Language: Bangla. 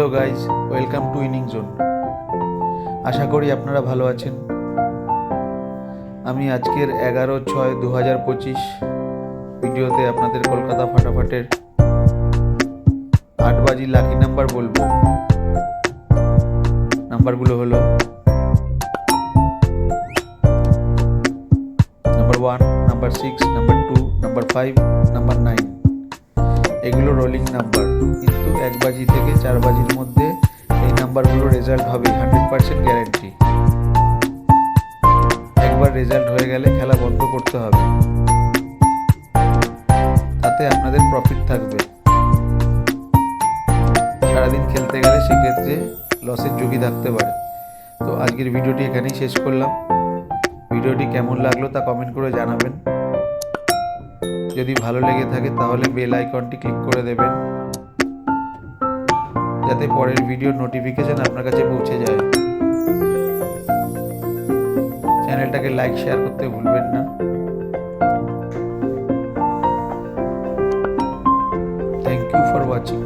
Hello guys, welcome to Inning Zone. আশা করি আপনারা ভালো আছেন। আমি আজকের 11/6/2025 ভিডিওতে আপনাদের কলকাতা ফাটাফাটের 8 বাজি লাকি নাম্বার বলবো। নাম্বারগুলো হলো number 1, number 6, number 2, number 5, number 9। এগুলো রোলিং নাম্বার, কিন্তু 1 বাজি থেকে 4 বাজির মধ্যে এই নাম্বারগুলো রেজাল্ট হবে 100% গ্যারেন্টি। একবার রেজাল্ট হয়ে গেলে খেলা বন্ধ করতে হবে, তাতে আপনাদের প্রফিট থাকবে। সারাদিন খেলতে গেলে সেক্ষেত্রে লসের ঝুঁকি থাকতে পারে। তো আজকের ভিডিওটি এখানেই শেষ করলাম। ভিডিওটি কেমন লাগলো তা কমেন্ট করে জানাবেন। যদি ভালো লেগে থাকে তাহলে বেল আইকনটি ক্লিক করে দেবেন, যাতে পরের ভিডিওর নোটিফিকেশন আপনার কাছে পৌঁছে যায়। চ্যানেলটাকে লাইক শেয়ার করতে ভুলবেন না। Thank you for watching.